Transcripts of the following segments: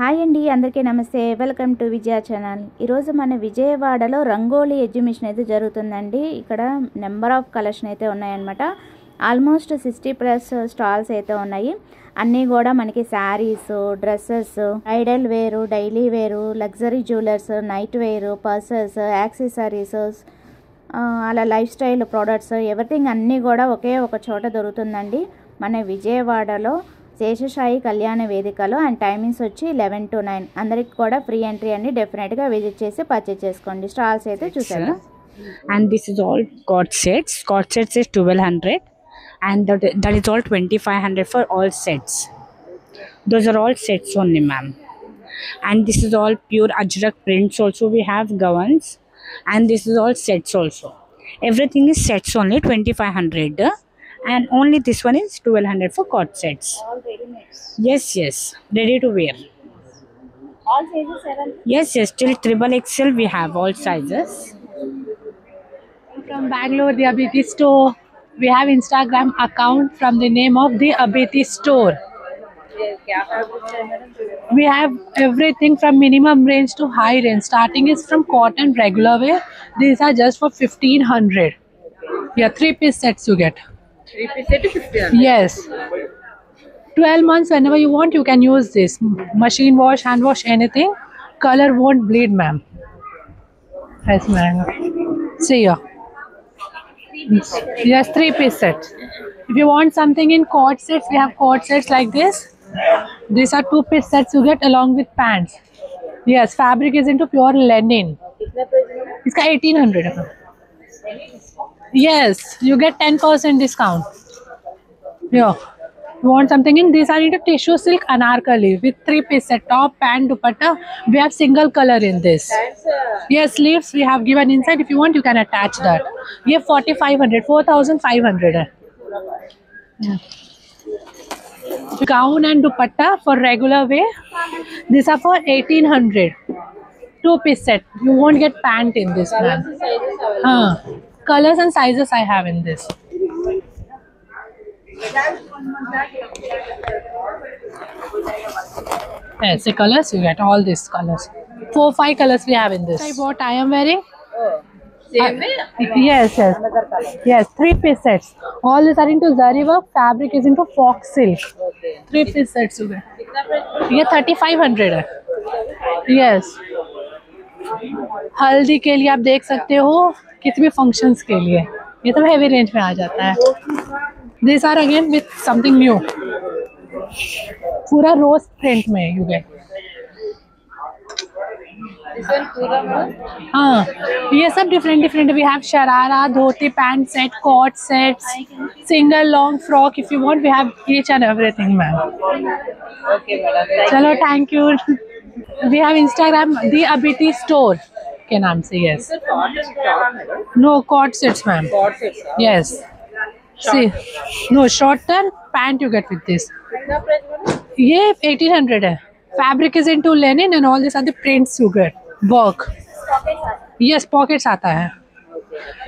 Hi అండి, అందరికీ నమస్తే. Welcome to Vijaya channel. ఈరోజు మన విజయవాడలో రంగోలీ ఎగ్జిబిషన్ అయితే జరుగుతుందండి. ఇక్కడ నెంబర్ ఆఫ్ కలెక్షన్ అయితే ఉన్నాయన్నమాట. ఆల్మోస్ట్ 60+ స్టాల్స్ అయితే ఉన్నాయి. అన్నీ కూడా మనకి శారీస్, డ్రెస్సెస్, ఐడల్ వేరు, డైలీ వేరు, లగ్జరీ జ్యువెలర్స్, నైట్ వేరు, పర్సెస్, యాక్సెసరీస్, అలా లైఫ్ స్టైల్ ప్రోడక్ట్స్, ఎవ్రీథింగ్ అన్నీ కూడా ఒకే ఒక చోట దొరుకుతుందండి మన విజయవాడలో శేషసాయి కళ్యాణ వేదికలో. అండ్ టైమింగ్స్ వచ్చి 11 to 9. అందరికి కూడా ఫ్రీ ఎంట్రీ అండి. డెఫినెట్గా విజిట్ చేసి పర్చేజ్ చేసుకోండి. స్టాల్స్ అయితే చూసారు. And this is all cord sets. Cord sets is 1200 and that is all 2500 for all sets. Those are all sets only, ma'am. And this is all pure Ajrak prints also. We have gowns and this is all sets also. Everything is sets only 2500 and only this one is 1200 for cord sets. All ready-mades. Yes, ready to wear. All sizes available? Yes, till triple XL we have all sizes. From Bangalore, the Abiti store. We have Instagram account from the name of the Abiti store. We have everything from minimum range to high range. Starting is from cotton regular wear. These are just for 1500. Yeah, 3-piece sets you get. 3-piece set 1500. Yes. 12 months whenever you want you can use this. Machine wash, hand wash, anything. Color won't bleed, ma'am. Yes, ma'am. See ya. Yes, 3-piece set. If you want something in cord sets, we have cord sets like this. These are 2-piece sets you get along with pants. Yes, fabric is into pure linen. Iska 1800. Yes, you get 10% discount. Yeah. You want something in? These are into tissue silk anarkali with 3-piece set, top, pant, dupatta. We have single color in this. Yes, sleeves we have given inside. If you want, you can attach that. We have 4500, 4500. Yeah. Gown and dupatta for regular wear. These are for 1800. 2-piece set. You won't get pant in this, man. Colors and sizes I have in this. Yes, the colors you get all these colors. 4-5 colors we have in this. What I am wearing? Same way? Yes. Yes, 3-piece sets. All these are into zari work. Fabric is into fox silk. Okay. 3-piece sets you get. ये 3500 है. Yes. हल्दी के लिए आप देख सकते हो, किसी भी फंक्शंस के लिए ये सब हेवी रेंज में आ जाता है. These are again with something new. पूरा रोज प्रिंट में you get. This one pura ma'am? हाँ, ये सब different. We have sharara, dhoti, pant set, coat sets, single long frock. If you want, we have each and everything, ma'am. Okay madam. चलो, thank you. We have Instagram, the Abiti store के नाम से. Yes. This is cotton top madam. No cord sets, ma'am. Cord sets. Yes. See, no shorter pant you get with this. कितना price madam? ये 1800 है. Fabric is into linen and all these are the prints you get. Work. Yes, pockets आता है.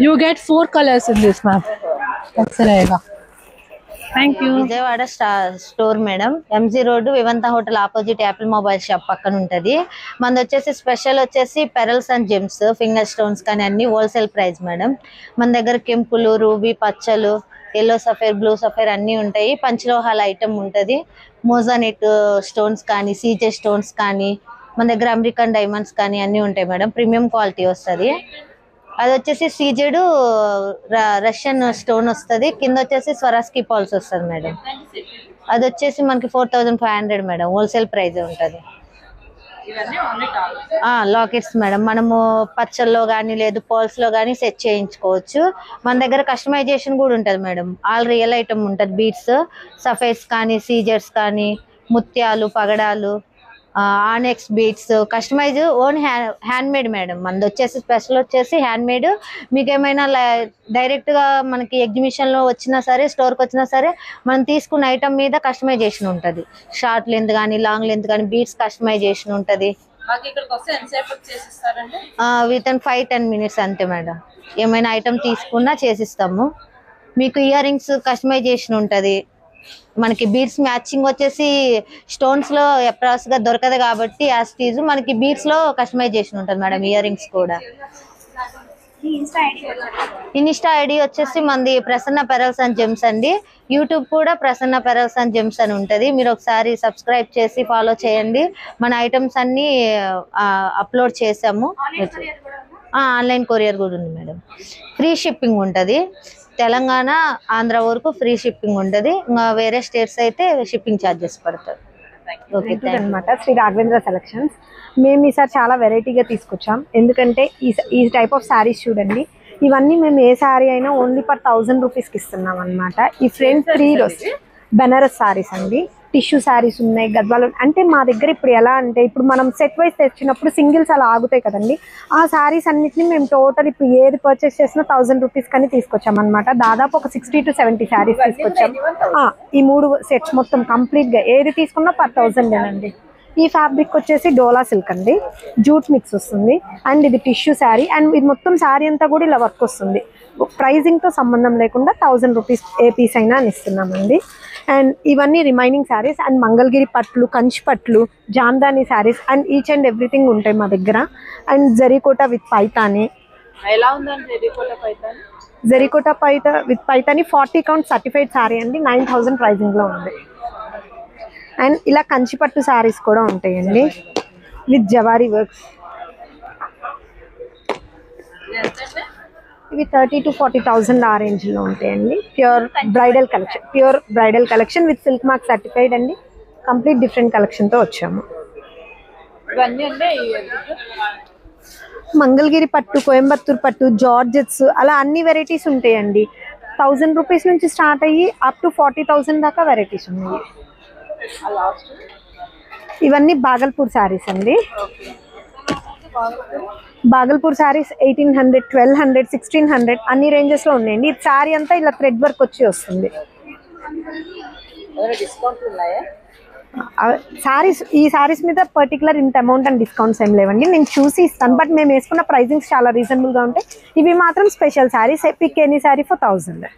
You get 4 colors in this, ma'am. ऐसे रहेगा. Thank you. Vijayawada store madam, MG road Vivanta hotel opposite Apple mobile shop పక్కన ఉంటది. మనది వచ్చేసి special వచ్చేసి pearls and gems, finger stones కానీ అన్ని హోల్సేల్ ప్రైస్ మేడం. మన దగ్గర కెంపులు, రూబీ, పచ్చలు, ఎల్లో సఫేర్, బ్లూ సఫేర్ అన్నీ ఉంటాయి. పంచలోహాల ఐటమ్ ఉంటుంది. మోజానెట్ స్టోన్స్ కానీ, సీజే స్టోన్స్ కానీ, మన దగ్గర అమెరికన్ డైమండ్స్ కానీ అన్నీ ఉంటాయి మేడం. ప్రీమియం క్వాలిటీ వస్తుంది. అది వచ్చేసి సీజెడ్ రష్యన్ స్టోన్ వస్తుంది. కింద వచ్చేసి స్వరాస్కి పాల్స్ వస్తుంది మేడం. అది వచ్చేసి మనకి 4500 మేడం. హోల్సేల్ ప్రైజ్ ఉంటుంది. ఇవన్నీ ఓన్లీ టాప్స్. లాకెట్స్ మేడం, మనము పచ్చల్లో కానీ లేదు పర్ల్స్ లో కానీ సెట్ చేయించుకోవచ్చు. మన దగ్గర కస్టమైజేషన్ కూడా ఉంటుంది మేడం. ఆల్ రియల్ ఐటమ్ ఉంటుంది. బీడ్స్, సఫేర్స్ కానీ, సీజర్స్ కానీ, ముత్యాలు, పగడాలు, onyx beads, customize own hand made madam. మనది వచ్చేసి స్పెషల్ వచ్చేసి హ్యాండ్ మేడ్. మీకు ఏమైనా డైరెక్ట్గా మనకి ఎగ్జిబిషన్లో వచ్చినా సరే, స్టోర్కి వచ్చినా సరే, మనం తీసుకున్న ఐటమ్ మీద కస్టమైజేషన్ ఉంటుంది. షార్ట్ లెంత్ కానీ, లాంగ్ లెంత్ కానీ, బీడ్స్ కస్టమైజేషన్ ఉంటుంది. మాకు ఇక్కడికి వస్తే ఎంతసేపు చేసిస్తారండి? విత్ 5-10 minutes అంతే మేడం. ఏమైనా ఐటమ్ తీసుకున్నా చేసిస్తాము. మీకు ఇయర్ రింగ్స్ కస్టమైజేషన్ ఉంటుంది. మనకి బీడ్స్ మ్యాచింగ్ వచ్చేసి స్టోన్స్ లో అప్రాక్స్ గా దొరకదు కాబట్టి ఆ స్టీజ్ మనకి బీడ్స్ లో కస్టమైజేషన్ ఉంటుంది మేడం. ఇయర్ రింగ్స్ కూడా. ఇన్స్టా ఐడి వచ్చేసి మనది ప్రసన్న పెరల్స్ అండ్ జెమ్స్ అండి. యూట్యూబ్ కూడా ప్రసన్న పెరల్స్ అండ్ జెమ్స్ అని ఉంటది. మీరు ఒకసారి సబ్స్క్రైబ్ చేసి ఫాలో చేయండి. మన ఐటమ్స్ అన్ని అప్లోడ్ చేసాము. ఆన్లైన్ కొరియర్ కూడా ఉంది మేడం. ఫ్రీ షిప్పింగ్ ఉంటుంది. తెలంగాణ ఆంధ్ర వరకు ఫ్రీ షిప్పింగ్ ఉంటుంది. ఇంకా వేరే స్టేట్స్ అయితే షిప్పింగ్ ఛార్జెస్ పడతారు. ఓకే అనమాట. శ్రీ రాఘవేంద్ర సెలక్షన్స్. మేము ఈసారి చాలా వెరైటీగా తీసుకొచ్చాం. ఎందుకంటే ఈ టైప్ ఆఫ్ శారీస్ చూడండి. ఇవన్నీ మేము ఏ శారీ అయినా ఓన్లీ ఫర్ 1000 రూపీస్కి ఇస్తున్నాం అనమాట. ఈ ఫ్రంట్ 3 rows బెనారస్ శారీస్ అండి. టిష్యూ శారీస్ ఉన్నాయి, గద్వాలు. అంటే మా దగ్గర ఇప్పుడు ఎలా అంటే ఇప్పుడు మనం సెట్ వైజ్ తెచ్చినప్పుడు సింగిల్స్ అలా ఆగుతాయి కదండి. ఆ శారీస్ అన్నిటిని మేము టోటల్ ఇప్పుడు ఏది పర్చేస్ చేసినా 1000 రూపీస్ కానీ తీసుకొచ్చాం అనమాట. దాదాపు ఒక 60 to 70 శారీస్ తీసుకొచ్చాం. ఈ 3 సెట్స్ మొత్తం కంప్లీట్గా ఏది తీసుకున్నా per 1000 అండి. ఈ ఫ్యాబ్రిక్ వచ్చేసి డోలా సిల్క్ అండి. జూట్ మిక్స్ వస్తుంది. అండ్ ఇది టిష్యూ శారీ. అండ్ ఇది మొత్తం శారీ అంతా కూడా ఇలా వర్క్ వస్తుంది. ప్రైజింగ్తో సంబంధం లేకుండా 1000 రూపీస్ ఏ పీస్ అయినా అని ఇస్తున్నామండి. అండ్ ఇవన్నీ రిమైనింగ్ శారీస్. అండ్ మంగళగిరి పట్లు, కంచి పట్లు, Jamdani saris and each and everything ఉంటాయి మా దగ్గర. And Zarikota with Paithani. ఎలా ఉందండి Zarikota Paithani? Zarikota with Paithani 40 count certified sari అండి. 9000 ప్రైజింగ్లో ఉంది. అండ్ ఇలా కంచిపట్టు శారీస్ కూడా ఉంటాయండి విత్ జవారీ వర్క్స్. ఇవి 30 to 40,000 ఆ రేంజ్లో ఉంటాయండి. Pure bridal collection with silk mark certified అండి. కంప్లీట్ డిఫరెంట్ కలెక్షన్తో వచ్చాము. ఇవన్నీ అంటే మంగళగిరి పట్టు, కోయంబత్తూర్ పట్టు, జార్జెట్స్ అలా అన్ని వెరైటీస్ ఉంటాయండి. 1000 రూపీస్ నుంచి స్టార్ట్ అయ్యి అప్ టు 40,000 దాకా వెరైటీస్ ఉన్నాయి. ఇవన్నీ బాగల్పూర్ శారీస్ అండి. బాగల్పూర్ శారీస్ 1800, 1200, 1600 అన్ని రేంజెస్లో ఉన్నాయండి. ఈ శారీ అంతా ఇలా థ్రెడ్ వర్క్ వచ్చి వస్తుంది. శారీస్ ఈ శారీస్ మీద పర్టికులర్ ఇంత అమౌంట్ అండ్ డిస్కౌంట్స్ ఏం లేవండి. నేను చూసి ఇస్తాను. బట్ మేము వేసుకున్న ప్రైజింగ్స్ చాలా రీజనబుల్గా ఉంటాయి. ఇవి మాత్రం special saris. Pick any sari for 1000.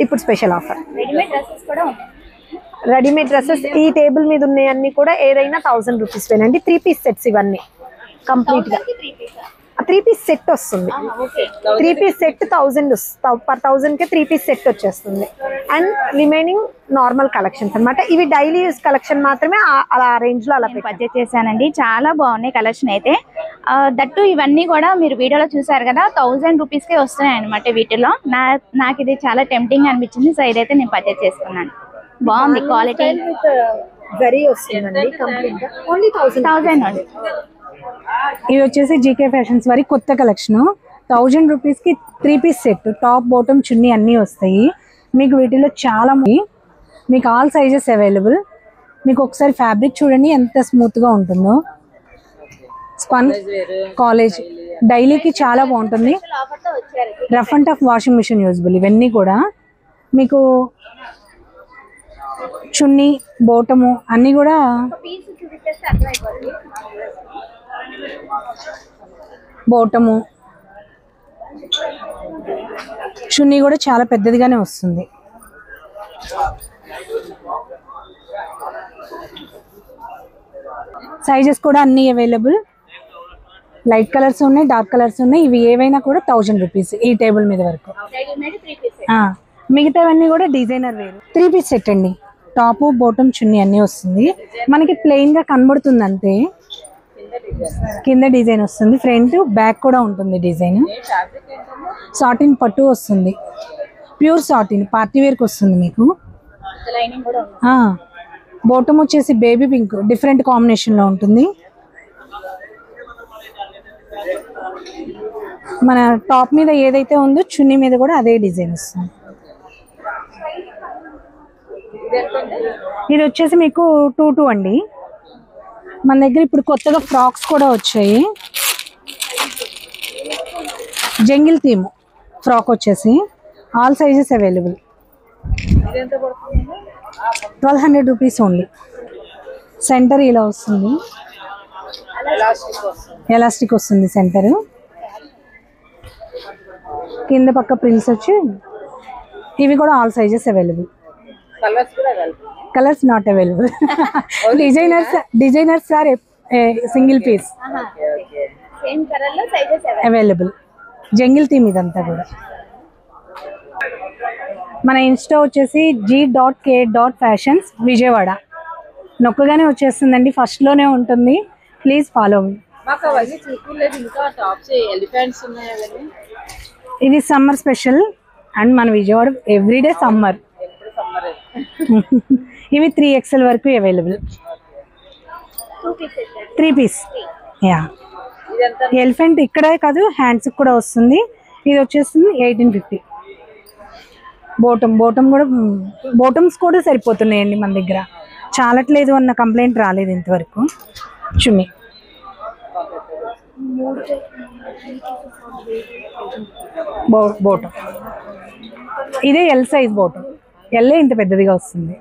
ఇప్పుడు స్పెషల్ ఆఫర్. రెడీమేడ్ డ్రెస్సెస్ ఈ టేబుల్ మీద ఉన్నాయన్నీ కూడా ఏదైనా 1000 రూపీస్ వేనండి. 3 piece సెట్స్ ఇవన్నీ కంప్లీట్గా. 3 piece సెట్ వస్తుంది. 3 piece set 1000 per 1000కే 3 piece set వచ్చేస్తుంది. అండ్ రిమైనింగ్ నార్మల్ కలెక్షన్స్ అనమాట. ఇవి డైలీ యూస్ కలెక్షన్ మాత్రమే. అలా రేంజ్లో అలా పర్చేస్ చేశానండి. చాలా బాగున్నాయి కలెక్షన్ అయితే. దట్టు ఇవన్నీ కూడా మీరు వీడియోలో చూసారు కదా, 1000 రూపీస్కే వస్తున్నాయి అనమాట. వీటిలో నాకు ఇది చాలా టెంప్టింగ్ అనిపించింది. సో ఇదైతే నేను పర్చేస్ చేసుకున్నాను. బాగుంది క్వాలిటీ. జరీ వస్తుందండి కంప్లీట్గా. ఓన్లీ 1000 అండి. ఇది వచ్చేసి జీకే ఫ్యాషన్స్ వారి కొత్త కలెక్షన్. 1000 రూపీస్కి 3 piece సెట్, టాప్ బాటమ్ చున్నీ అన్నీ వస్తాయి మీకు. వీటిలో చాలా మీకు ఆల్ సైజెస్ అవైలబుల్. మీకు ఒకసారి ఫ్యాబ్రిక్ చూడండి ఎంత స్మూత్గా ఉంటుందో. స్పన్ కాలేజ్ డైలీకి చాలా బాగుంటుంది. Rough and tough washing machine usable. ఇవన్నీ కూడా మీకు చున్నీ, బోటము అన్నీ కూడా బోటము, చున్నీ కూడా చాలా పెద్దదిగానే వస్తుంది. సైజెస్ కూడా అన్నీ అవైలబుల్. లైట్ కలర్స్ ఉన్నాయి, డార్క్ కలర్స్ ఉన్నాయి. ఇవి ఏవైనా కూడా 1000 రూపీస్ ఈ టేబుల్ మీద వరకు. మిగతావన్నీ కూడా డిజైనర్ వేరు. 3 piece సెట్ అండి. టాపు, బాటమ్, చున్నీ అన్నీ వస్తుంది. మనకి ప్లెయిన్గా కనబడుతుంది అంతే. కింద డిజైన్ వస్తుంది. ఫ్రంట్ బ్యాక్ కూడా ఉంటుంది డిజైన్. సాటిన్ పట్టు వస్తుంది. ప్యూర్ సాటిన్ పార్టీ వేర్కి వస్తుంది మీకు. బాటమ్ వచ్చేసి బేబీ పింక్ డిఫరెంట్ కాంబినేషన్లో ఉంటుంది. మన టాప్ మీద ఏదైతే ఉందో చున్నీ మీద కూడా అదే డిజైన్ వస్తుంది. ఇది వచ్చేసి మీకు 2 అండి. మన దగ్గర ఇప్పుడు కొత్తగా ఫ్రాక్స్ కూడా వచ్చాయి. జంగిల్ థీమ్ ఫ్రాక్ వచ్చేసి all sizes available. 1200 rupees only. Centre ఇలా వస్తుంది. ఎలాస్టిక్ వస్తుంది సెంటర్. కింద పక్క ప్రిల్స్ వచ్చి ఇవి కూడా ఆల్ సైజెస్ అవైలబుల్. కలర్స్ కూడా available. Colours not available. Designers or single piece same colour లో సైజెస్ అవైలబుల్. జంగిల్ థీమ్ ఇదంతా కూడా. మన ఇన్స్టా వచ్చేసి g.k.fashions విజయవాడ. నొక్కగానే వచ్చేస్తుందండి, ఫస్ట్లోనే ఉంటుంది. Please follow me. మాకు అవన్నీ చూపించలేదు ఇంకా. టాప్స్ ఎలిఫెంట్స్ ఉన్నాయి అవన్నీ. ఇది సమ్మర్ స్పెషల్ అండ్ మన విజయవాడ ఎవ్రీడే సమ్మర్. ఎప్పుడు సమ్మర్. ఇవి 3XL వరకు అవైలబుల్. 3 పీస్. యా, ఇదంతా ఎలిఫెంట్ ఇక్కడే కాదు, హ్యాండ్స్ కూడా వస్తుంది. ఇది వచ్చేస్తుంది 1850. బోటమ్స్ కూడా సరిపోతున్నాయండి మన దగ్గర. చాలట్లేదు అన్న కంప్లైంట్ రాలేదు ఇంతవరకు. చున్నీ బోటం ఇదే ఎల్ సైజ్ బోటం. ఎల్లే ఇంత పెద్దదిగా వస్తుంది.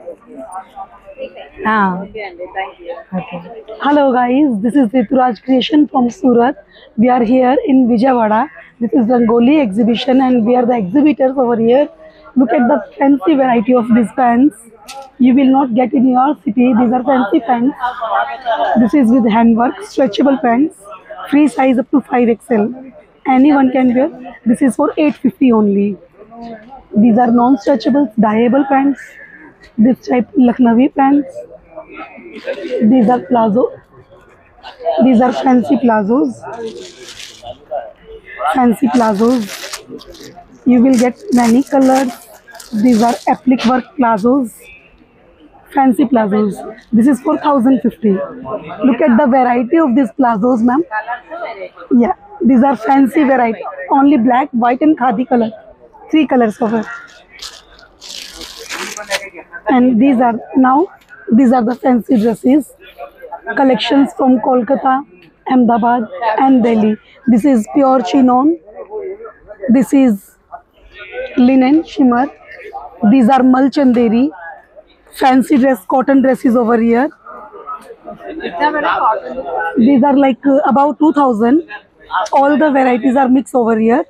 Okay. Hello guys, this is Rituraj Creation from Surat. We are here in Vijayawada. This is Rangoli exhibition and we are the exhibitors over here. Look at the fancy variety of these pants. You will not get in your city. These are fancy pants. This is with handwork, stretchable pants. Free size up to 5XL. Anyone can wear. This is for 850 only. These are non-stretchable, dyeable pants. This type Lucknowi pants. These are plazo. These are fancy plazos. Fancy plazos. You will get many colors. These are applique work plazos. Fancy plazos. This is for 1050. Look at the variety of these plazos, ma'am. Yeah, these are fancy variety. Only black, white, and khadi color. 3 colors of it. And these are the fancy dresses. Collections from Kolkata, Ahmedabad, and Delhi. This is pure chinon. This is linen shimmer. These are malchanderi. Fancy dress, cotton dresses over here. These are like about 2000. All the varieties are mixed over here.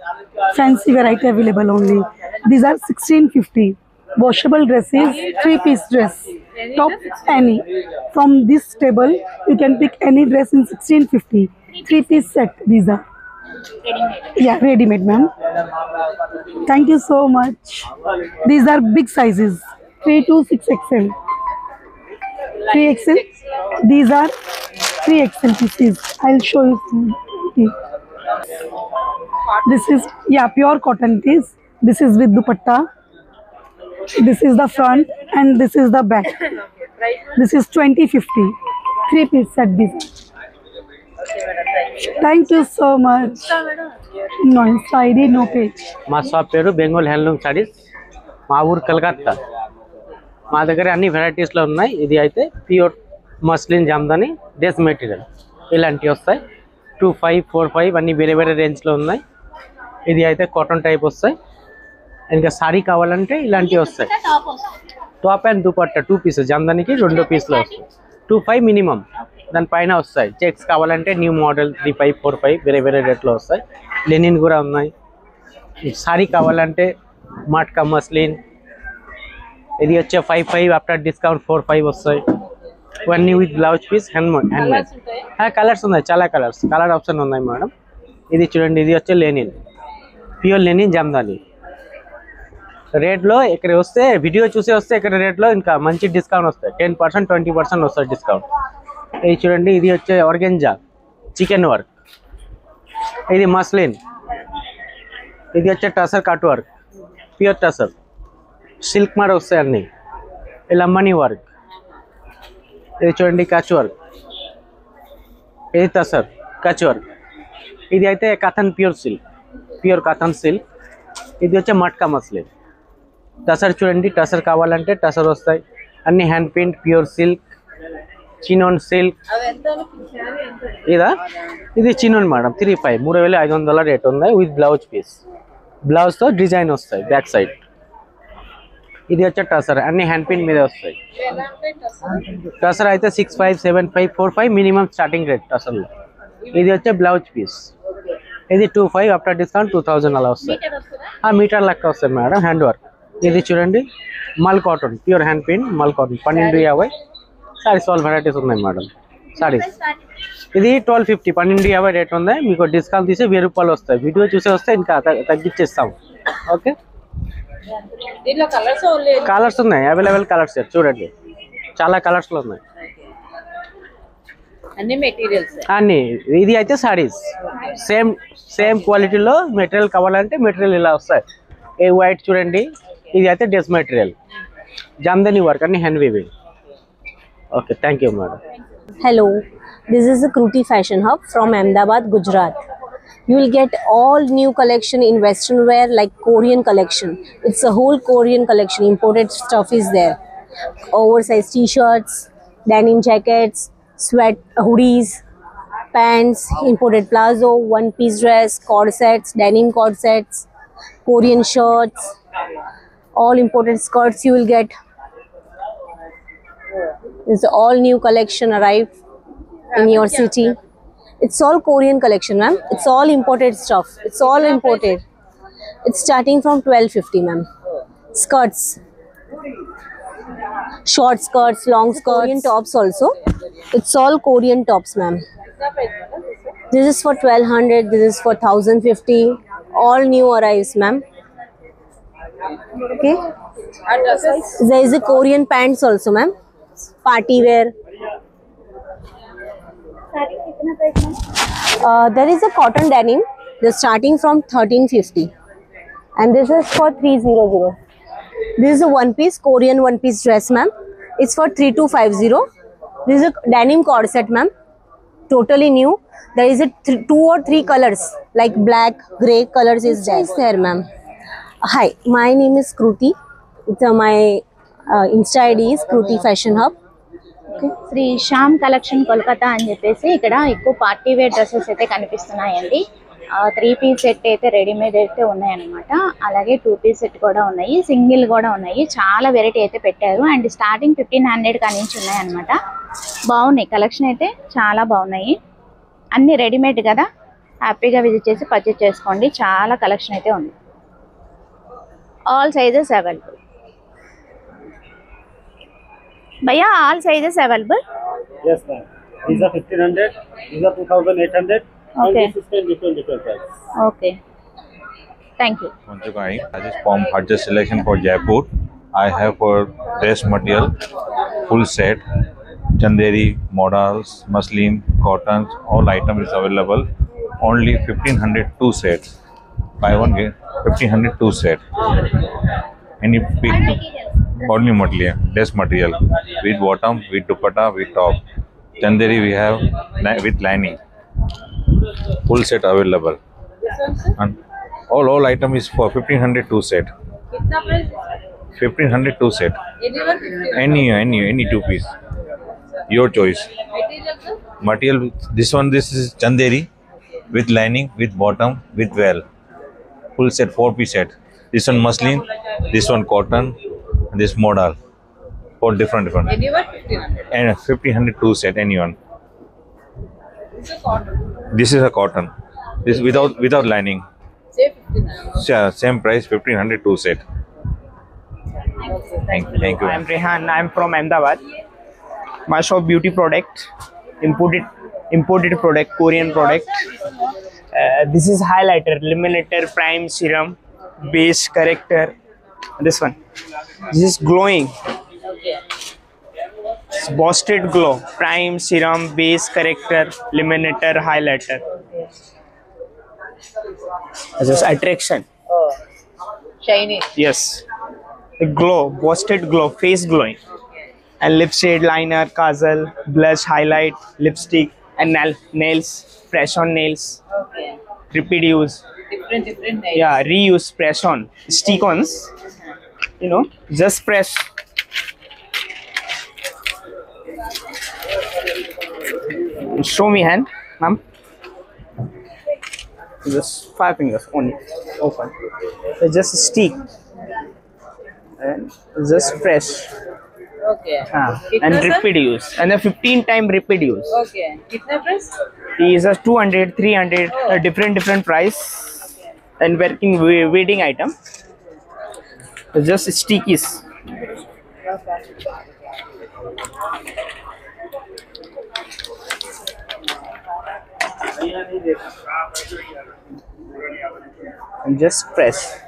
Fancy variety available only. These are 1650. Washable dresses, 3-piece dress. Top any. From this table, you can pick any dress in 1650. 3-piece set. These are. Yeah, ready-made, ma'am. Thank you so much. These are big sizes. 3 to 6XL. 3XL. These are 3XL pieces. I'll show you some. This is pure cotton piece. This is with dupatta. This is the front and this is the back. This is 2050. 3-piece set design. Thank you so much. No Insta ID, no page. మా shop పేరు Bengal handloom saris. మా ఊరు కలకత్తా. మా దగ్గర అన్ని వెరైటీస్లో ఉన్నాయి. ఇది అయితే pure muslin Jamdani dress material ఇలాంటివి వస్తాయి. 25, 45 అన్ని వేరే వేరే రేంజ్లో ఉన్నాయి. ఇది అయితే కాటన్ టైప్ వస్తాయి. ఇంకా సారీ కావాలంటే ఇలాంటివి వస్తాయి. టాప్ అండ్ దుపట్టా 2 పీసెస్ జామ్దానికి 2 పీసులు వస్తాయి. 25 మినిమం. దానిపైన వస్తాయి. చెక్స్ కావాలంటే న్యూ మోడల్ 35, 45 వేరే వేరే రేట్లో వస్తాయి. లెనిన్ కూడా ఉన్నాయి. సారీ కావాలంటే మాట్కా మస్లిన్ ఇది వచ్చే 55 ఆఫ్టర్ డిస్కౌంట్ 45 వస్తాయి. ఇవన్నీ with blouse piece handmade. Colours ఉన్నాయి, చాలా కలర్ ఆప్షన్ ఉన్నాయి మేడం. ఇది చూడండి, ఇది వచ్చే లెనిన్, ప్యూర్ లెనిన్ జామ్దాని రేట్లో. ఇక్కడ వస్తే వీడియో చూసి వస్తే ఇక్కడ రేట్లో ఇంకా మంచి డిస్కౌంట్ వస్తాయి. 10%, 20% వస్తుంది డిస్కౌంట్. ఇది చూడండి, ఇది వచ్చే ఆర్గెంజా చికెన్ వర్క్. ఇది మస్లిన్. ఇది వచ్చే tussar cut work, pure tussar silk మాడ వస్తాయి అన్నీ. ఇలా మనీ వర్క్. ఇది చూడండి కచ్ వర్క్. ఇది టసర్ కచ్ వర్క్. ఇది అయితే కథన్ ప్యూర్ కథన్ సిల్క్. ఇది వచ్చే మట్కా మస్లిన్. టసర్ చూడండి, టసర్ కావాలంటే టసర్ వస్తాయి. అన్ని hand paint pure silk, chinon silk. ఇది చినోన్ మేడం 35, 3500 రేట్ ఉన్నాయి విత్ బ్లౌజ్ పీస్. బ్లౌజ్తో డిజైన్ వస్తాయి బ్యాక్ సైడ్. ఇది వచ్చే టసర్ అన్ని హ్యాండ్ పెయింట్ మీదే వస్తాయి. టసర్ అయితే 65, 75, 45 మినిమం స్టార్టింగ్ రేట్ టసర్లో. ఇది వచ్చే బ్లౌజ్ పీస్. ఇది 25 ఆఫ్టర్ డిస్కౌంట్ 2000 అలా వస్తాయి. మీటర్ లెక్క వస్తాయి మేడం. హ్యాండ్ వర్క్ ఇది చూడండి మల్ కాటన్, ప్యూర్ హ్యాండ్ పెయింట్ మల్ కాటన్ 1250 సారీస్ ఆల్ వెరైటీస్ ఉన్నాయి మేడం. సారీస్ ఇది 1250 1250 రేట్ ఉంది. మీకు డిస్కౌంట్ తీసి 1000 రూపాయలు వస్తాయి. వీడియో చూసే వస్తే ఇంకా తగ్గించేస్తాము. ఓకే, దీంట్లో కలర్స్ ఓన్లీ కలర్స్ ఉన్నాయి, అవైలబుల్ కలర్స్ చూడండి, చాలా కలర్స్ లో ఉన్నాయి అన్ని మెటీరియల్స్ అన్ని. ఇది అయితే సారీస్ సేమ్ క్వాలిటీలో మెటీరియల్ కావాలంటే మెటీరియల్ ఇలా వస్తాయి. ఏ వైట్ చూడండి, ఇది అయితే డ్రెస్ మెటీరియల్ జామ్దాని వర్క్ అన్ని hand weaving. Okay, thank you madam. Hello, this is the Kruti Fashion Hub from Ahmedabad, Gujarat. You will get all new collection in western wear like Korean collection. It's a whole Korean collection. Imported stuff is there. Oversized t-shirts, denim jackets, sweat hoodies, pants, imported palazzo, one-piece dress, corsets, denim corsets, Korean shirts, all imported skirts you will get. It's all new collection arrived in your city. It's all Korean collection, ma'am. It's all imported stuff. It's all imported. It's starting from 1250, ma'am. Skirts, short skirts, long skirts, Korean tops also. It's all Korean tops, ma'am. This is for 1200. This is for 1050. All new arrives, ma'am. Okay. There is a Korean pants also, ma'am. Party wear. There is a cotton denim. They're starting from 1350, and this is for 300. This is a one-piece Korean one-piece dress, ma'am. It's for 3250. This is a denim corset, ma'am. Totally new. There is a 2 or 3 colors like black, grey colors is there, ma'am. Hi, my name is Kruti. My Insta ID is Kruti Fashion Hub. Shri Shyam collection Kolkata అని చెప్పేసి ఇక్కడ ఎక్కువ party wear dresses అయితే కనిపిస్తున్నాయండి. 3 piece set అయితే readymade అయితే ఉన్నాయన్నమాట. అలాగే 2 పీస్ సెట్ కూడా ఉన్నాయి, సింగిల్ కూడా ఉన్నాయి. చాలా వెరైటీ అయితే పెట్టారు. అండ్ స్టార్టింగ్ 1500 కాడి నుంచి ఉన్నాయన్నమాట. బాగున్నాయి, కలెక్షన్ అయితే చాలా బాగున్నాయి. అన్ని రెడీమేడ్ కదా, హ్యాపీగా విజిట్ చేసి పర్చేస్ చేసుకోండి. చాలా కలెక్షన్ అయితే ఉంది. All sizes available. भैया all sizes available? Yes ma'am. These are 1500, these are 2800. Okay. And this is different price. Okay. Thank you. This is from Hajj selection for Jaipur. I have for dress material, full set, Chanderi, modals, muslin, cottons, all items is available. Only 1500 2 sets. Buy one get 1500 2 set. Any big only material, dress material with bottom, with dupatta, with top. Chanderi we have with lining. Full set available. And all item is for 1500 2 set. 1500 2 set. Any 2 piece. Your choice. Material. This is Chanderi with lining, with bottom, with well. Full set 4 piece set. This one muslin, this one cotton, and this modal. For different. Anyone 1500. And 1500 2 set anyone. This is cotton. This is a cotton. This without lining. Say 1500. Yeah, same price 1500 2 set. Thank you. I'm Rehan. I'm from Ahmedabad. My shop beauty product, imported product, Korean product. This is highlighter, illuminator, prime, serum, base, corrector. This one. This is glowing. Okay. It's Boosted Glow, prime, serum, base, corrector, illuminator, highlighter. This is attraction. Oh. Shiny. Yes. The glow, Boosted Glow, face glowing. And lip shade, liner, kajal, blush, highlight, lipstick, and nails, press on nails. Okay. Repeat use. Different nails. Yeah, reuse, press on. Stick-ons. You know, just press. Show me hand, ma'am. Just 5 fingers only. Open. Just stick. And just press. Okay. And repeat use. And then 15 time repeat use. Okay. Kitna price? These are 200, 300, different price. And working wedding item. Just stickies. And just press.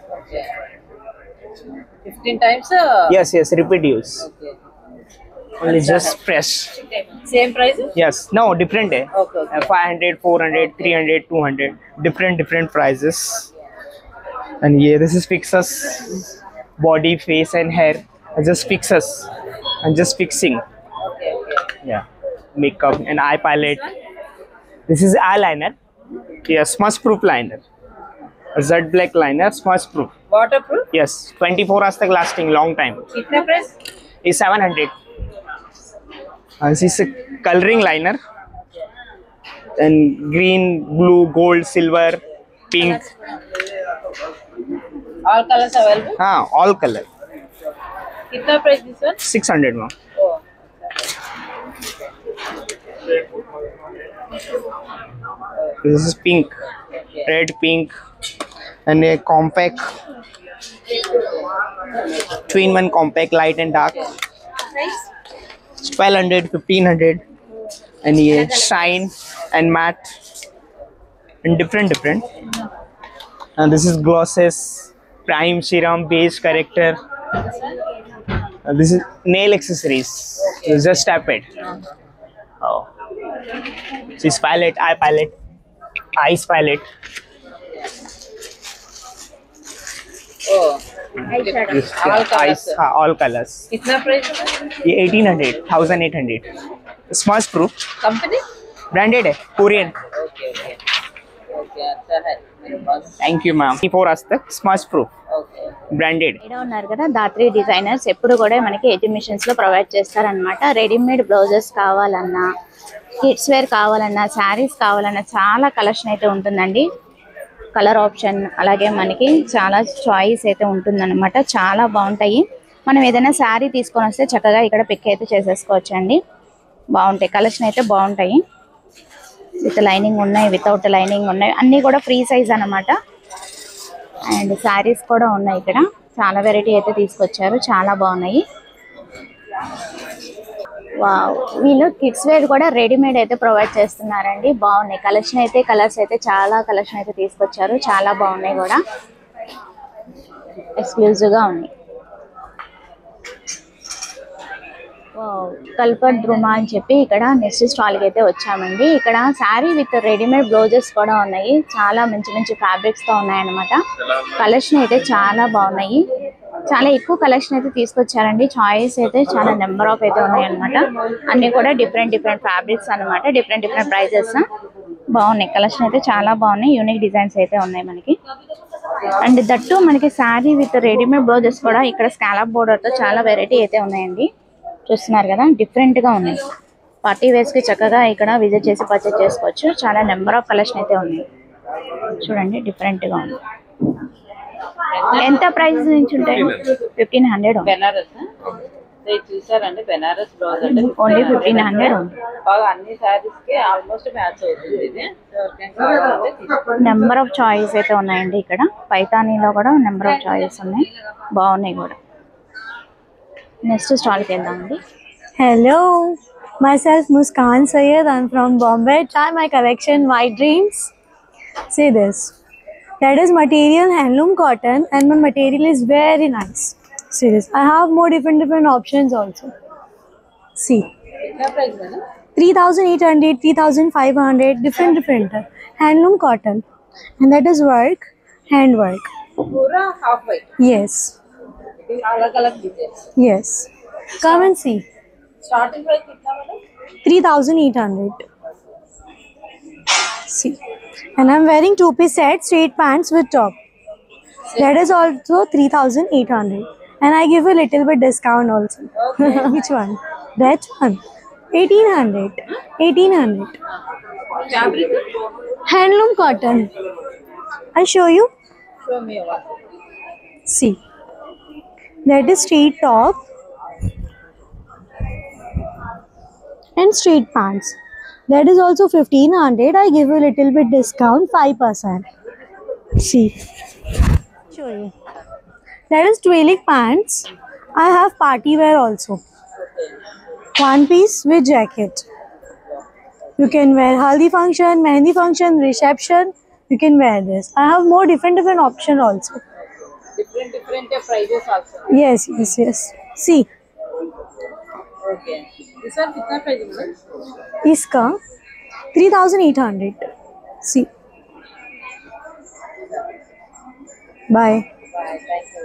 15 times. Yes, repeat use. Okay. Only just press. Same price? Yes, no, different. Okay. 500, 400, 300, 200. Different prices. And yeah, this is fixes body, face, and hair. Just fixes and just fixing. Okay. Yeah, makeup and eye palette. This is eyeliner. Yeah, smudge proof liner. A Z black liner, smudge proof. Waterproof? Yes, 24 hours tak lasting, long time. Kitna price? Is 700. And this is a coloring liner. And green, blue, gold, silver, pink. All colors available? All color. Kitna price this one? 600 ma'am. Oh. This is pink, red, pink, and a compact, twin-one compact, light and dark. 1200, 1500, and yeah, shine and matte, and different. And this is glosses, prime, serum, base, corrector. And this is nail accessories. Just tap it. Oh. This palette, eye palette, eyes palette. Oh. This, All colors. eyes, all colors. Kitna price? ये 1800, 1800. Smudge proof. Company? Branded है, Korean. Okay. अच्छा है मेरे पास. Thank you ma'am. 4 hours तक smudge proof. Okay. Branded. ఇక్కడ ఉన్నారు కదా Dhatri designers ఎప్పుడు కూడా మనకి ఎగ్జిబిషన్స్ లో ప్రొవైడ్ చేస్తారనమాట. రెడీమేడ్ బ్లౌజెస్ కావాలన్నా, కిడ్స్ వేర్ కావాలన్నా, శారీస్ కావాలన్నా చాలా కలెక్షన్ అయితే ఉంటుందండి. కలర్ ఆప్షన్ అలాగే మనకి చాలా చాయిస్ అయితే ఉంటుందన్నమాట. చాలా బాగుంటాయి. మనం ఏదైనా శారీ తీసుకొని వస్తే చక్కగా ఇక్కడ పిక్ అయితే చేసేసుకోవచ్చండి. బాగుంటాయి, కలెక్షన్ అయితే బాగుంటాయి. విత్ లైనింగ్ ఉన్నాయి, వితౌట్ లైనింగ్ ఉన్నాయి, అన్నీ కూడా ఫ్రీ సైజ్ అన్నమాట. అండ్ శారీస్ కూడా ఉన్నాయి. ఇక్కడ చాలా వెరైటీ అయితే తీసుకొచ్చారు, చాలా బాగున్నాయి. వావ్, వీళ్ళు కిడ్స్ వేర్ కూడా రెడీమేడ్ అయితే ప్రొవైడ్ చేస్తున్నారండి. బాగున్నాయి కలెక్షన్ అయితే, కలర్స్ అయితే చాలా కలెక్షన్ అయితే తీసుకొచ్చారు, చాలా బాగున్నాయి కూడా, ఎక్స్క్లూజివ్గా ఉన్నాయి. కల్పట్ డ్రుమా అని చెప్పి ఇక్కడ నెక్స్ట్ స్టాల్కి అయితే వచ్చామండి. ఇక్కడ శారీ విత్ రెడీమేడ్ బ్లౌజెస్ కూడా ఉన్నాయి. చాలా మంచి ఫ్యాబ్రిక్స్తో ఉన్నాయన్నమాట. కలెక్షన్ అయితే చాలా బాగున్నాయి. చాలా ఎక్కువ కలెక్షన్ అయితే తీసుకొచ్చారండి. చాయిస్ అయితే చాలా నెంబర్ ఆఫ్ అయితే ఉన్నాయన్నమాట. అన్నీ కూడా డిఫరెంట్ ఫ్యాబ్రిక్స్ అనమాట. Different prices. బాగున్నాయి, కలెక్షన్ అయితే చాలా బాగున్నాయి. యూనిక్ డిజైన్స్ అయితే ఉన్నాయి మనకి. అండ్ దట్టు మనకి శారీ విత్ రెడీమేడ్ బ్లౌజెస్ కూడా ఇక్కడ స్కాలప్ బోర్డర్తో చాలా వెరైటీ అయితే ఉన్నాయండి. చూస్తున్నారు కదా, డిఫరెంట్గా ఉన్నాయి. పార్టీ వేర్స్కి చక్కగా ఇక్కడ విజిట్ చేసి పర్చేస్ చేసుకోవచ్చు. చాలా నెంబర్ ఆఫ్ కలెక్షన్ అయితే ఉన్నాయి. చూడండి, డిఫరెంట్గా ఉంది. ఎంత ప్రైస్ నుంచి ఉంటాయి? 1500. బెనారస్ చూసారండి, బెనారస్ బ్లౌజ్ అంటే ఓన్లీ 1500 ఉంది. బాగా అన్ని సారీస్ కి ఆల్మోస్ట్ మ్యాచ్ అవుతుంది. ఇది నెంబర్ ఆఫ్ చాయిస్ అయితే ఉన్నాయండి. ఇక్కడ పైతానీలో కూడా నెంబర్ ఆఫ్ చాయిస్ ఉన్నాయి, బాగున్నాయి కూడా. నెక్స్ట్ స్టాల్కి వెళ్దామండి. Hello, myself Muskan Sayed. I'm from Bombay. Try my collection, White Dreams. See this. That is material handloom cotton, and my material is very nice. See this. I have more different options also. See. 3,800, 3,500, different. Handloom cotton, and that is work, hand work. Pura half white. Yes. अलग design. Yes. Come and see. Starting price कितना madam? 3,800. See. And I'm wearing two-piece set, straight pants with top. That is also 3,800. And I give a little bit discount also. Okay. Which one? That one. 1,800. 1,800. Fabric? Handloom cotton. I show you. Show me one. See. That is straight top and straight pants. That is also 1,500. I give a little bit discount, 5%. See. Show you. That is twilling pants. I have party wear also. One piece with jacket. You can wear haldi function, mehndi function, reception. You can wear this. I have more different option also. Different prices also. Yes. See. Okay. This one कितना price है? इसका 3,800. See. Bye.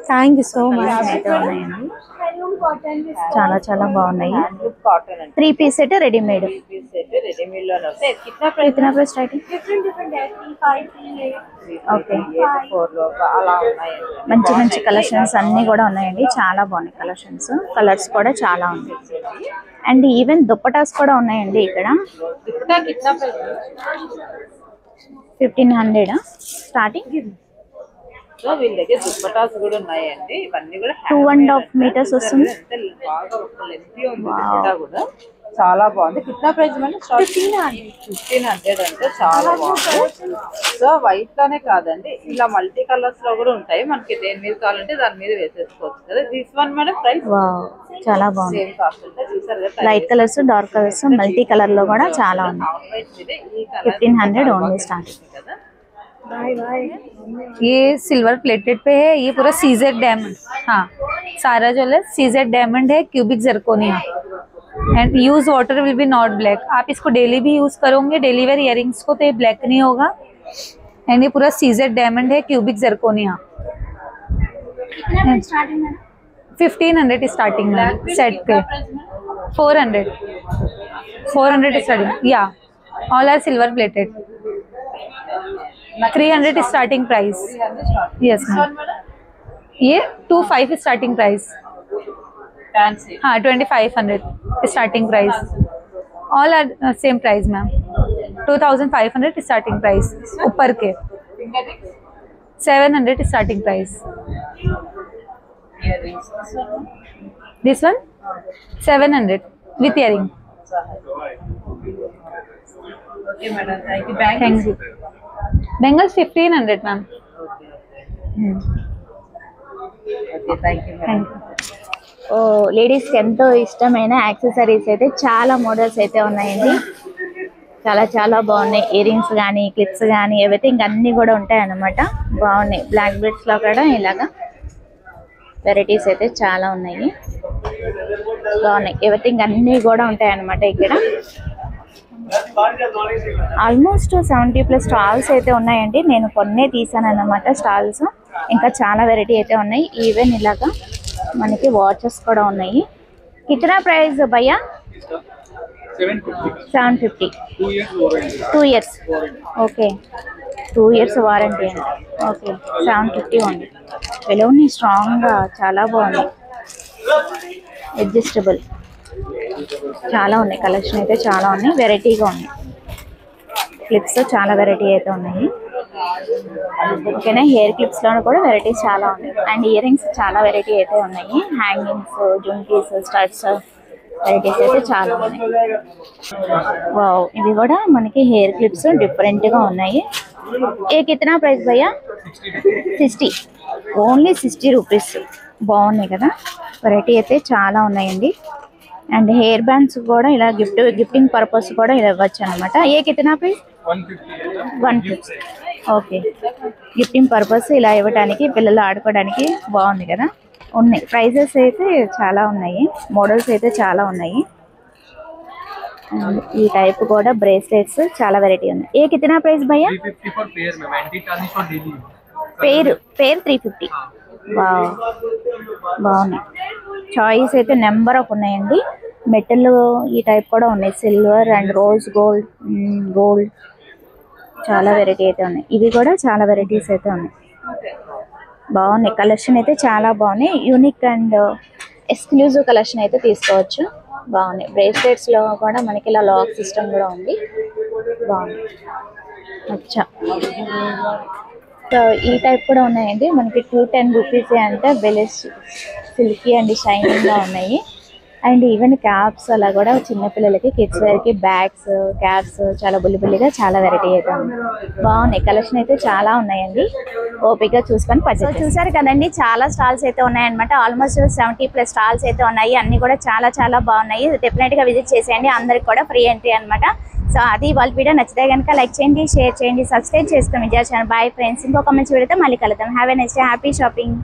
Thank you so much. అయితే ఉన్నాయండి, చాలా చాలా బాగున్నాయి. Cotton and 3 piece set readymade. ready-made लोने होते हैं. कितना ప్రైస్ స్టార్టింగ్? Different 3, 5, 3, 8. ఓకే. 4 लोग అలా ఉన్నాయి. మంచి మంచి కలెక్షన్స్ అన్నీ కూడా ఉన్నాయండి, చాలా బాగున్నాయి కలెక్షన్స్. కలర్స్ కూడా చాలా ఉన్నాయి. అండ్ ఈవెన్ దుప్పటాస్ కూడా ఉన్నాయండి ఇక్కడ. कितना price? 1500 స్టార్టింగ్. సో వీళ్ళ దగ్గర దుప్పటాస్ కూడా ఉన్నాయండి. ఇవన్నీ కూడా 2.5 meters వస్తుంది. బాగా లెంతీ ఉంది దుప్పటా కూడా. చాలా బాగుంది. కిतना ప్రైస్ మేడం? 1500 అంటే చాలా బాగుంది. సో వైట్ లోనే కాదండి, ఇలా మల్టీ కలర్స్ లో కూడా ఉంటాయి. మనకి దేని మీద కావాలంటే దాని మీద వేసేసుకోవచ్చు కదా. This one madam price wow, చాలా బాగుంది. సేమ్ కాస్ట్ ఉంటుంది. చూసారు కదా, light colours, dark colours, multi colour లో కూడా చాలా ఉన్నాయి. వైట్ మీద ఈ కలర్ 1500 ఓన్లీ స్టార్టింగ్. కదా. ये सिल्वर प्लेटेड पे है, ये पूरा सीजेड डायमंड, हाँ सारा ज्वेलर सीजेड डायमंड है, cubic zirconia and use water will be not black. आप इसको डेली भी यूज करोगे, डेली वेयर इयरिंग्स को, तो ये ब्लैक नहीं होगा. एंड ये पूरा सीजेड डायमंड है, क्यूबिक जर्कोनिया. 1500 स्टार्टिंग में सेट पे. 400 स्टार्टिंग. या all are silver plated. 300 starting price. Yes ma'am. ये 25 स्टार्टिंग प्राइस. हाँ 2500 starting price. All are same price ma'am. 2500 starting price ऊपर के. 700 starting price. This one 700 with earring. Okay madam, thank you. Thank you. Bengals 1500 ma'am. Okay, thank you madam. ఓ, లేడీస్కి ఎంతో ఇష్టమైన accessories అయితే చాలా మోడల్స్ అయితే ఉన్నాయండి. చాలా చాలా బాగున్నాయి. ఇయర్ రింగ్స్ కానీ, క్లిప్స్ కానీ, ఎవ్రీథింగ్ అన్నీ కూడా ఉంటాయి అన్నమాట. బాగున్నాయి. బ్లాక్ బెడ్స్లో కూడా ఇలాగా వెరైటీస్ అయితే చాలా ఉన్నాయి. బాగున్నాయి. ఎవ్రీథింగ్ అన్నీ కూడా ఉంటాయి అన్నమాట ఇక్కడ. ఆల్మోస్ట్ 70+ స్టాల్స్ అయితే ఉన్నాయండి. నేను కొన్నే తీసాను అన్నమాట స్టాల్స్. ఇంకా చాలా వెరైటీ అయితే ఉన్నాయి. ఈవెన్ ఇలాగా మనకి వాచెస్ కూడా ఉన్నాయి. కిतना ప్రైస్ భయ్యా? 750. 2 years. ఓకే, 2 years వారంటీ అండి. ఓకే, 750 ఉంది. వెలోని స్ట్రాంగ్గా చాలా బాగుంది. అడ్జస్టబుల్ చాలా ఉన్నాయి. కలెక్షన్ అయితే చాలా ఉన్నాయి. వెరైటీగా ఉన్నాయి. క్లిప్స్ చాలా వెరైటీ అయితే ఉన్నాయి. ఓకేనా. హెయిర్ క్లిప్స్లో కూడా వెరైటీస్ చాలా ఉన్నాయి. అండ్ ఇయర్ రింగ్స్ చాలా వెరైటీ అయితే ఉన్నాయి. హ్యాంగింగ్స్, జుంకీస్, స్టడ్స్ వెరైటీస్ అయితే చాలా ఉన్నాయి. వావ్, ఇవి కూడా మనకి హెయిర్ క్లిప్స్ డిఫరెంట్గా ఉన్నాయి. ఏ కిतना ప్రైస్ భయ్యా? 60. Only 60 rupees. బాగున్నాయి కదా. వెరైటీ అయితే చాలా ఉన్నాయండి. అండ్ హెయిర్ బ్యాండ్స్ కూడా ఇలా గిఫ్టింగ్ పర్పస్ కూడా ఇలా ఇవ్వచ్చు అనమాట. ఏ కిतना ప్రైస్? 150. ఓకే, గిఫ్టింగ్ పర్పస్ ఇలా ఇవ్వడానికి, పిల్లలు ఆడుకోవడానికి బాగుంది కదా. ఉన్నాయి. ప్రైజెస్ అయితే చాలా ఉన్నాయి. మోడల్స్ అయితే చాలా ఉన్నాయి. అండ్ ఈ టైప్ కూడా బ్రేస్లెట్స్ చాలా వెరైటీ ఉన్నాయి. ఏ కిतना ప్రైస్ భయ్యా? పేరు 350. వావ్, బాగున్నాయి. చాయిస్ అయితే నెంబర్ ఆఫ్ ఉన్నాయండి. మెటల్ ఈ టైప్ కూడా ఉన్నాయి. సిల్వర్ అండ్ రోజ్ గోల్డ్ చాలా వెరైటీ అయితే ఉన్నాయి. ఇవి కూడా చాలా వెరైటీస్ అయితే ఉన్నాయి. బాగున్నాయి. కలెక్షన్ అయితే చాలా బాగున్నాయి. యూనిక్ అండ్ ఎక్స్క్లూజివ్ కలెక్షన్ అయితే తీసుకోవచ్చు. బాగున్నాయి. బ్రేస్లెట్స్లో కూడా మనకి ఇలా లాక్ సిస్టమ్ కూడా ఉంది. బాగుంది. అచ్చా, సో ఈ టైప్ కూడా ఉన్నాయండి. మనకి 210 రూపీస్ అంటే బెలెస్ సిల్కీ అండ్ షైనింగ్గా ఉన్నాయి. అండ్ ఈవెన్ క్యాప్స్ అలా కూడా చిన్నపిల్లలకి కిడ్స్ వేర్కి బ్యాగ్స్ క్యాప్స్ చాలా బుల్లిగా చాలా వెరైటీ అయితే ఉంది. బాగున్నాయి, కలెక్షన్ అయితే చాలా ఉన్నాయండి. ఓపికగా చూసుకొని పర్చేస్. చూసారు కదండి, చాలా స్టాల్స్ అయితే ఉన్నాయన్నమాట. ఆల్మోస్ట్ 70+ స్టాల్స్ అయితే ఉన్నాయి. అన్ని కూడా చాలా బాగున్నాయి. డెఫినెట్గా విజిట్ చేసేయండి. అందరికి కూడా ఫ్రీ ఎంట్రీ అనమాట. సో అది వాళ్ళ వీడియో నచ్చితే కనుక లైక్ చేయండి, షేర్ చేయండి, సబ్స్క్రైబ్ చేసుకోండి విజయ ఛానల్. బాయ్ ఫ్రెండ్స్, ఇంకొక మంచి వీడియోతో మళ్ళీ కలుద్దాం. Have a nice day, happy shopping.